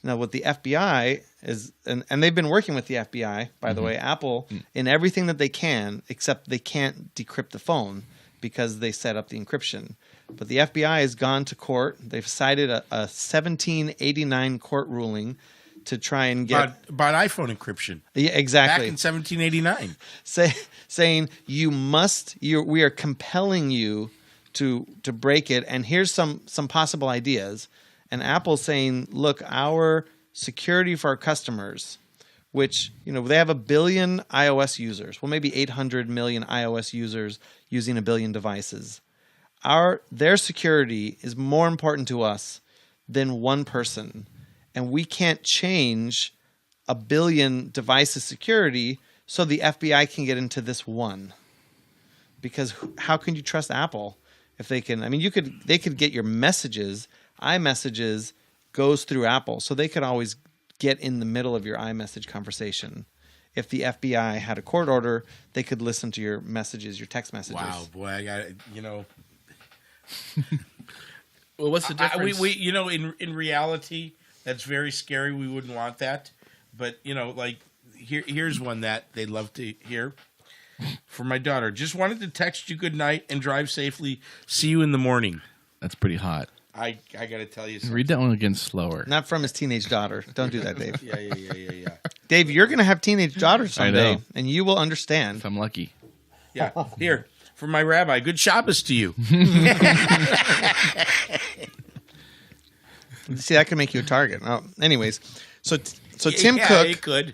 Now, what the FBI is, and they've been working with the FBI, by the way, Apple, in everything that they can, except they can't decrypt the phone because they set up the encryption. But the FBI has gone to court. They've cited a 1789 court ruling to try and get... About iPhone encryption. Yeah, exactly. Back in 1789. Saying we are compelling you to break it, and here's some possible ideas. And Apple's saying, look, our security for our customers, which, they have 1 billion iOS users. Well, maybe 800 million iOS users using 1 billion devices. Their security is more important to us than one person. And we can't change 1 billion devices security so the FBI can get into this one. Because how can you trust Apple if they can? I mean, they could get your messages. iMessages goes through Apple, so they could always get in the middle of your iMessage conversation if the FBI had a court order, they could listen to your messages, your text messages. Wow, boy, I got Well, what's the difference? We in reality, that's very scary. We wouldn't want that. But, like, here's one that they'd love to hear. For my daughter, just wanted to text you good night and drive safely. See you in the morning. That's pretty hot. I got to tell you something. Read that one again slower. Not from his teenage daughter. Don't do that, Dave. Yeah. Dave, you're going to have teenage daughters someday, and you will understand. If I'm lucky. Yeah. Here, for my rabbi, good Shabbos to you. See, that could make you a target. Oh, anyways, so Tim Cook. It could.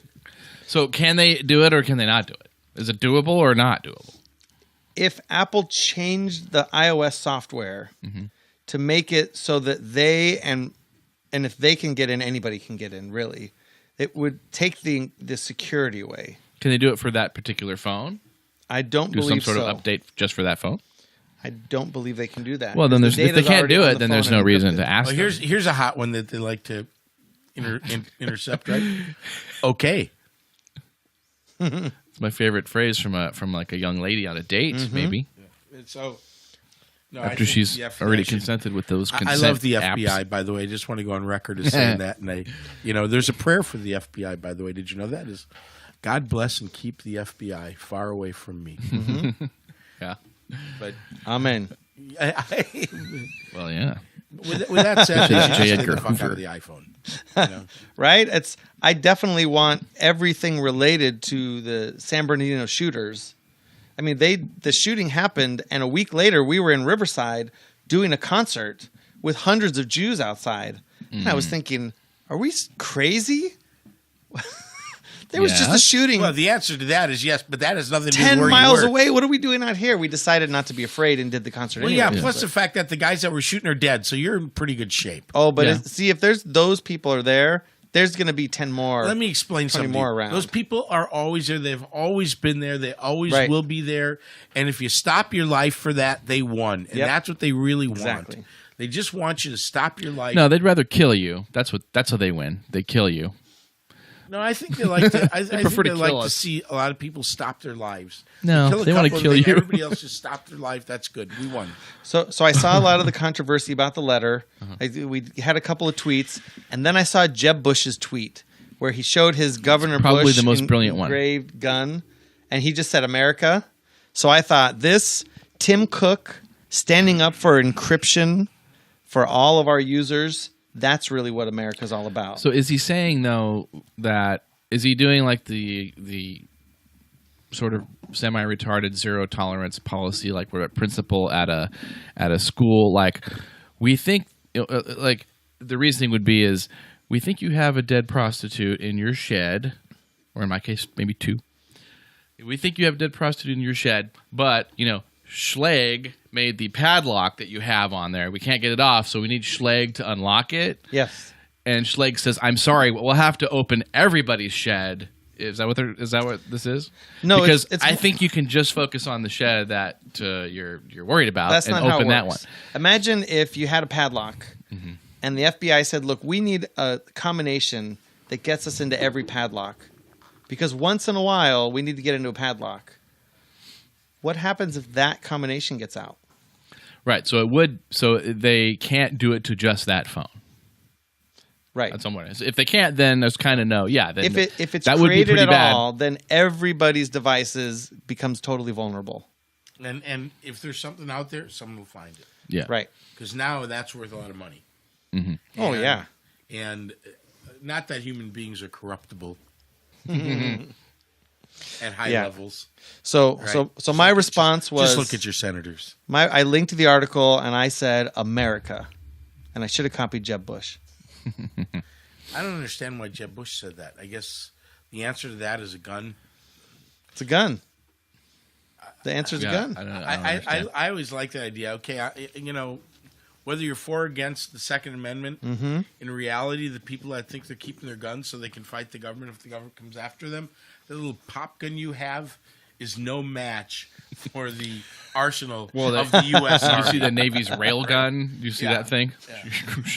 So can they do it or can they not do it? Is it doable or not doable? If Apple changed the iOS software to make it so that they and if they can get in, anybody can get in, really, it would take the security away. Can they do it for that particular phone? I don't believe so. Do some sort of update just for that phone? I don't believe they can do that. Well, then if they can't do it, then there's no reason to ask them. Here's a hot one that they like to intercept, right? Okay. It's my favorite phrase from like a young lady on a date, maybe. Yeah. So, after she's already consented with those consent I love the apps. FBI, by the way. I just want to go on record as saying that. And there's a prayer for the FBI, by the way. Did you know that? Is God bless and keep the FBI far away from me. Yeah. But amen. Well, yeah. With that said, just take the fuck out of the iPhone. Right? I definitely want everything related to the San Bernardino shooters. I mean, the shooting happened, and a week later, we were in Riverside doing a concert with hundreds of Jews outside. And I was thinking, are we crazy? There was just a shooting. Well, the answer to that is yes, but that has nothing to do with 10 where miles you were. away. What are we doing out here? We decided not to be afraid and did the concert anyway. Well, yeah, plus the fact that the guys that were shooting are dead, so you're in pretty good shape. Oh, but see, if there's those people are there, there's going to be 10 more. Let me explain something. more around. Those people are always there. They've always been there. They always will be there. And if you stop your life for that, they won. And that's what they really want. They just want you to stop your life. No, they'd rather kill you. That's how they win. They kill you. No, I think they like to. I think they like to see a lot of people stop their lives. No, they want to kill you. Everybody else just stop their life. That's good. We won. So I saw a lot of the controversy about the letter. We had a couple of tweets, and then I saw Jeb Bush's tweet where he showed his Governor probably Bush the most brilliant engraved gun, and he just said America. So I thought this Tim Cook standing up for encryption for all of our users. That's really what America's all about. So is he saying, though, is he doing like the sort of semi-retarded zero tolerance policy, like we're a principal at a school? Like we think, like the reasoning would be is we think you have a dead prostitute in your shed, or in my case, maybe two. We think you have a dead prostitute in your shed, but Schlage made the padlock that you have on there. We can't get it off, so we need Schlage to unlock it. Yes. And Schlage says, "I'm sorry, we'll have to open everybody's shed." Is that what this is? No, because it's I think you can just focus on the shed that you're worried about and open that one. Imagine if you had a padlock, and the FBI said, "Look, we need a combination that gets us into every padlock, because once in a while we need to get into a padlock." What happens if that combination gets out? Right. So they can't do it to just that phone. Right. That's somewhere. If they can't, then there's kind of no. Yeah. Then if it's that would be created pretty at bad. all, then everybody's devices becomes totally vulnerable. And if there's something out there, someone will find it. Yeah. Right. Because now that's worth a lot of money. Oh yeah. And not that human beings are corruptible at high levels. So my response was just look at your senators. I linked to the article and I said America, and I should have copied Jeb Bush. I don't understand why Jeb Bush said that. I guess the answer to that is a gun. It's a gun. The answer is a gun. I always like that idea. Okay, whether you're for or against the Second Amendment, in reality, the people that think they're keeping their guns so they can fight the government if the government comes after them, the little pop gun you have is no match for the arsenal of the U.S. Army. You see the Navy's rail gun? You see that thing?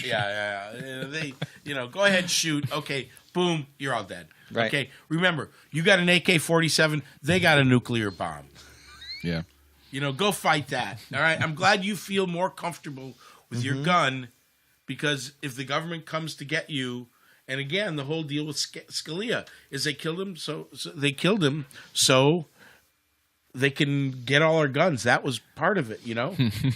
Yeah. They, go ahead, shoot. Okay, boom, you're all dead. Right. Okay, remember, you got an AK-47, they got a nuclear bomb. Yeah. Go fight that. All right, I'm glad you feel more comfortable with your gun, because if the government comes to get you, and again, the whole deal with Scalia is they killed him so they can get all our guns. That was part of it,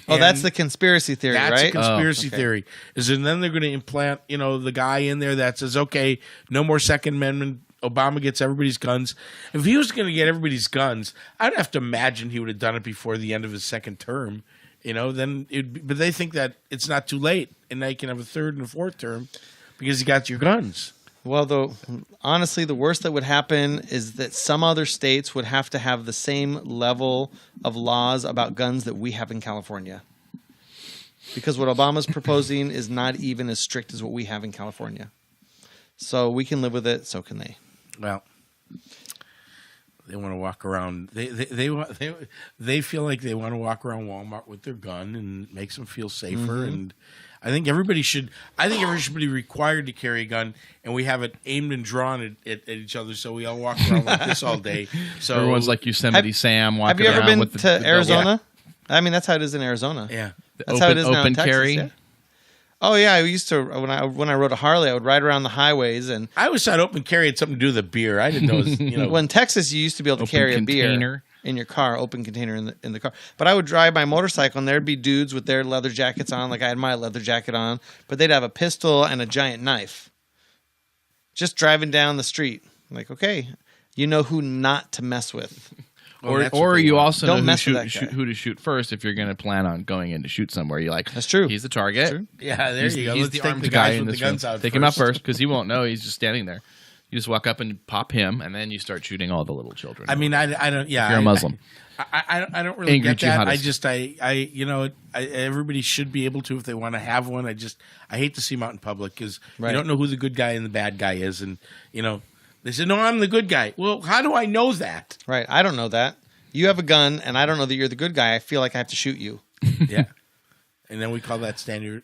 Oh, that's the conspiracy theory, right? That's a conspiracy theory. And then they're going to implant, the guy in there that says, okay, no more Second Amendment. Obama gets everybody's guns. If he was going to get everybody's guns, I'd have to imagine he would have done it before the end of his second term. But they think that it's not too late, and now you can have a third and a fourth term because you got your guns. Well, honestly, the worst that would happen is that some other states would have to have the same level of laws about guns that we have in California. Because what Obama's proposing is not even as strict as what we have in California. So we can live with it, so can they. Well, they want to walk around. They feel like they want to walk around Walmart with their gun and makes them feel safer. And I think everybody should be required to carry a gun, and we have it aimed and drawn at each other, so we all walk around like this all day. So everyone's like Yosemite Sam walking around. Have you ever with been to Arizona? Yeah. I mean, that's how it is in Arizona. Yeah, that's how it is now in Open Texas. carry. Yeah. Oh yeah, I used to when I rode a Harley, I would ride around the highways, and I always thought open carry had something to do with the beer. I didn't know. It was, well, in Texas, you used to be able to carry a beer in your car, open container in the car. But I would drive my motorcycle, and there'd be dudes with their leather jackets on, like I had my leather jacket on, but they'd have a pistol and a giant knife, just driving down the street. I'm like, okay, you know who not to mess with. Or you also Don't know who to shoot first if you're going to plan on going in to shoot somewhere. You're like, that's true. He's the target. True. Yeah, there you go. He's Let's the take armed the guy guys in with this the guns room. out Take him out first because he won't know. He's just standing there. You just walk up and pop him, and then you start shooting all the little children. I mean, I don't. Yeah, if you're a Muslim. I don't really Angry get that. jihadist. Everybody should be able to if they want to have one. I hate to see them out in public because Right. you don't know who the good guy and the bad guy is, and they say, no, I'm the good guy. Well, how do I know that? Right, I don't know that. You have a gun, and I don't know that you're the good guy. I feel like I have to shoot you. Yeah, and then we call that stand your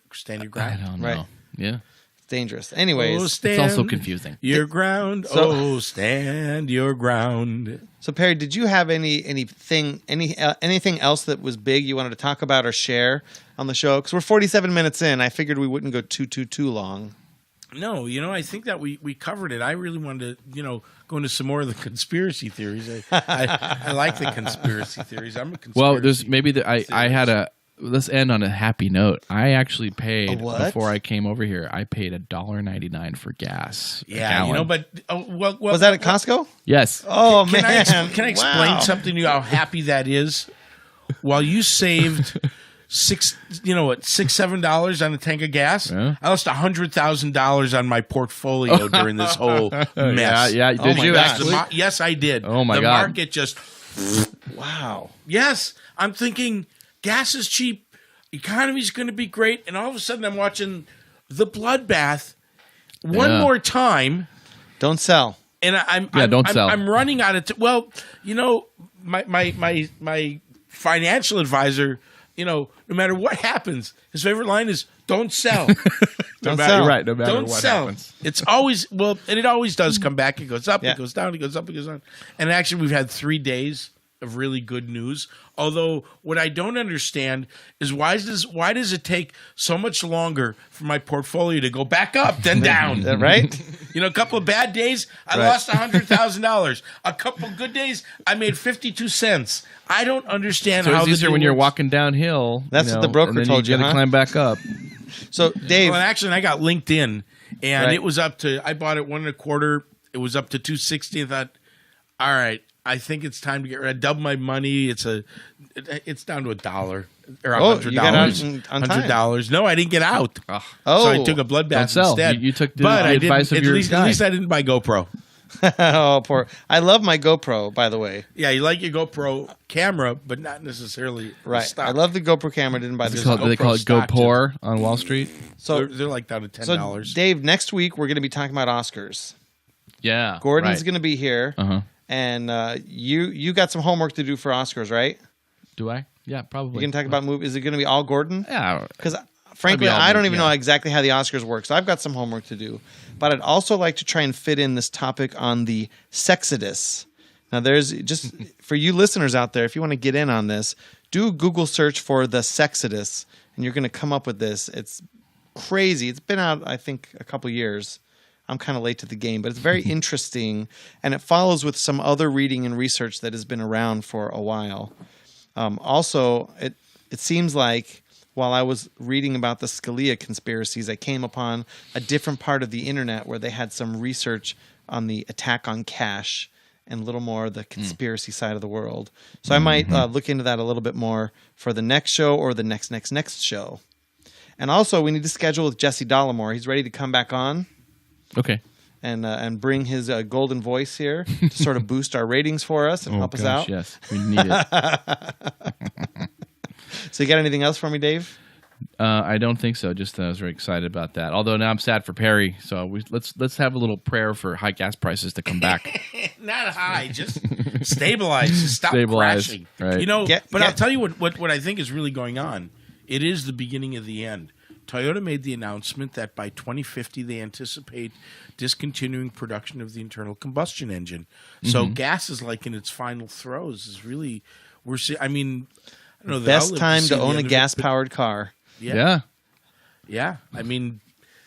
ground. I don't know. Right. Yeah. It's dangerous. Anyways, It's also confusing. Your ground. Stand your ground. So Perry, did you have anything else that was big you wanted to talk about or share on the show? Because we're 47 minutes in. I figured we wouldn't go too long. No, I think that we covered it. I really wanted to, go into some more of the conspiracy theories. I like the conspiracy theories. I'm a conspiracy. Well, there's maybe I had a. Let's end on a happy note. I actually paid before I came over here. I paid $1.99 for gas. Yeah, but was that at Costco? Yes. Oh can man, can I explain something to you? How happy that is? While you saved $7 on a tank of gas, I lost $100,000 on my portfolio during this whole mess. Yeah. Did you actually? Yes, I did. Oh my God. The market just. Wow. Yes, I'm thinking. Gas is cheap. Economy's going to be great. And all of a sudden, I'm watching The Bloodbath one more time. Don't sell. And don't sell. I'm running out of my financial advisor, no matter what happens, his favorite line is "Don't sell." Don't sell. Right. No matter Don't what sell. happens. It's always and it always does come back. It goes up. It goes down. It goes up. It goes down. And actually, we've had 3 days of really good news. Although what I don't understand is why does it take so much longer for my portfolio to go back up than down? Right? A couple of bad days, I lost $100,000. A couple of good days, I made 52 cents. I don't understand So how it's easier when you're works. walking downhill. That's what the broker told you, You got to climb back up. So Dave, Well, actually, I got LinkedIn, and it was up to. I bought it 1.25. It was up to $2.60. I thought, all right. I think it's time to get rid. I doubled my money. It's down to $1 or $100. You got out on time. $100. No, I didn't get out. Oh, So I took a bloodbath Don't sell. instead. You took the advice of your At least I didn't buy GoPro. Oh, poor. I love my GoPro, by the way. Yeah, you like your GoPro camera, but not necessarily Right. stock. I love the GoPro camera. Didn't buy the They call it Go stock, Pour on Wall Street. So they're like down to $10. So Dave, next week we're going to be talking about Oscars. Yeah. Gordon's going to be here. Uh-huh. And you got some homework to do for Oscars, right? Do I? Yeah, probably. You can talk about movies. Is it going to be all Gordon? Yeah. Because frankly, I don't even know exactly how the Oscars work, so I've got some homework to do. But I'd also like to try and fit in this topic on the Sexodus. Now, there's just for you listeners out there, if you want to get in on this, do a Google search for the Sexodus, and you're going to come up with this. It's crazy. It's been out, I think, a couple years. I'm kind of late to the game, but it's very interesting, and it follows with some other reading and research that has been around for a while. Also, it seems like while I was reading about the Scalia conspiracies, I came upon a different part of the internet where they had some research on the attack on Cash and a little more the conspiracy side of the world. So I might look into that a little bit more for the next show or the next show. And also, we need to schedule with Jesse Dollamore. He's ready to come back on. Okay. And bring his golden voice here to sort of boost our ratings for us and help us out. Yes, we need it. So you got anything else for me, Dave? I don't think so. Just I was very excited about that. Although now I'm sad for Perry. So let's have a little prayer for high gas prices to come back. Not high, just stabilize. Just stop crashing. Right. I'll tell you what I think is really going on. It is the beginning of the end. Toyota made the announcement that by 2050 they anticipate discontinuing production of the internal combustion engine. So gas is like in its final throes. Is really I mean, I don't know. Best time to own a gas-powered car. Yeah. I mean,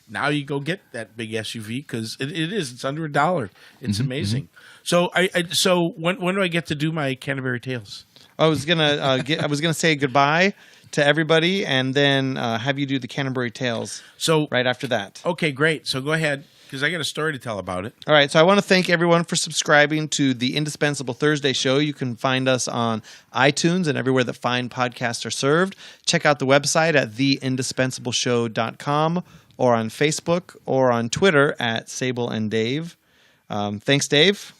now you go get that big SUV because it's under $1. It's amazing. So so when do I get to do my Canterbury Tales? I was gonna say goodbye to everybody and then have you do the Canterbury Tales. So right after that. Okay, great. So go ahead because I got a story to tell about it. All right. So I want to thank everyone for subscribing to the Indispensable Thursday show. You can find us on iTunes and everywhere that fine podcasts are served. Check out the website at theindispensable.show.com or on Facebook or on Twitter at Sable and Dave. Thanks, Dave.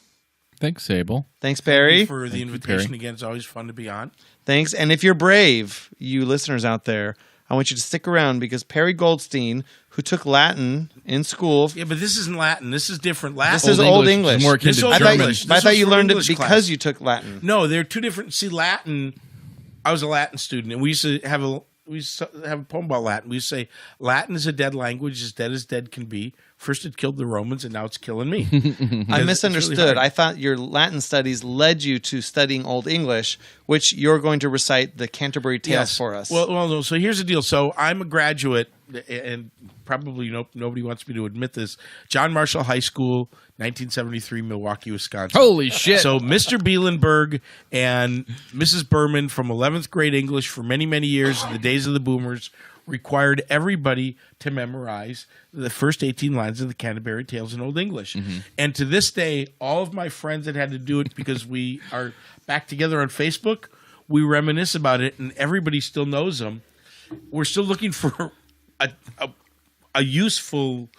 Thanks, Sable. Thanks, Perry. Thank you for the invitation again. It's always fun to be on. Thanks. And if you're brave, you listeners out there, I want you to stick around because Perry Goldstein, who took Latin in school. Yeah, but this isn't Latin. This is different Latin. This is Old English. More akin to German. I thought you learned it because you took Latin. No, they're two different. See, Latin, I was a Latin student, and we used to have a poem about Latin. We used to say, Latin is a dead language, as dead can be. First it killed the Romans, and now it's killing me. I misunderstood. Really I thought your Latin studies led you to studying Old English, which you're going to recite the Canterbury Tales for us. Well, no. So here's the deal. So I'm a graduate, and probably nobody wants me to admit this. John Marshall High School, 1973, Milwaukee, Wisconsin. Holy shit. So Mr. Bielenberg and Mrs. Berman from 11th grade English for many, many years in the days of the boomers required everybody to memorize the first 18 lines of the Canterbury Tales in Old English. And to this day, all of my friends that had to do it because we are back together on Facebook, we reminisce about it, and everybody still knows them. We're still looking for a useful,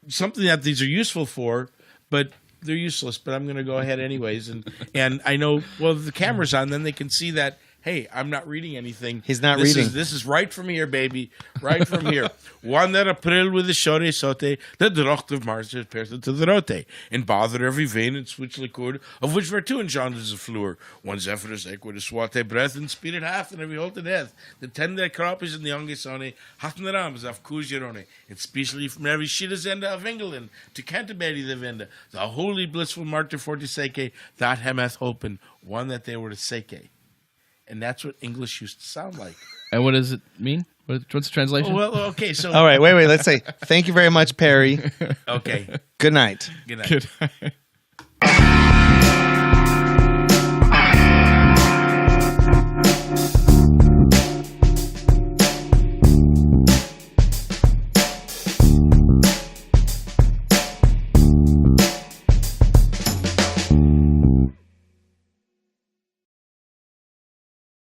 something that these are useful for, but they're useless. But I'm going to go ahead anyways. And I know, well, if the camera's on, then they can see that, hey, I'm not reading anything. He's not reading. This is right from here, baby. Right from here. Wander April with the shore sote, the drocht of Mars person to the rote, and bother every vein and switch liquid, of which were two engenders of fluor. One zephyrus equid with a swate breath and spirit half, and every holt to death. The tender crop is in the youngest on hatten the rams of Kujerone, and specially from every shitazenda of England to Canterbury the venda, the holy blissful martyr for the sake, that hemeth open, one that they were to sake. And that's what English used to sound like. And what does it mean? What's the translation? Well, okay, so... All right, wait. Let's say, thank you very much, Perry. Okay. Good night. Good night. Good night.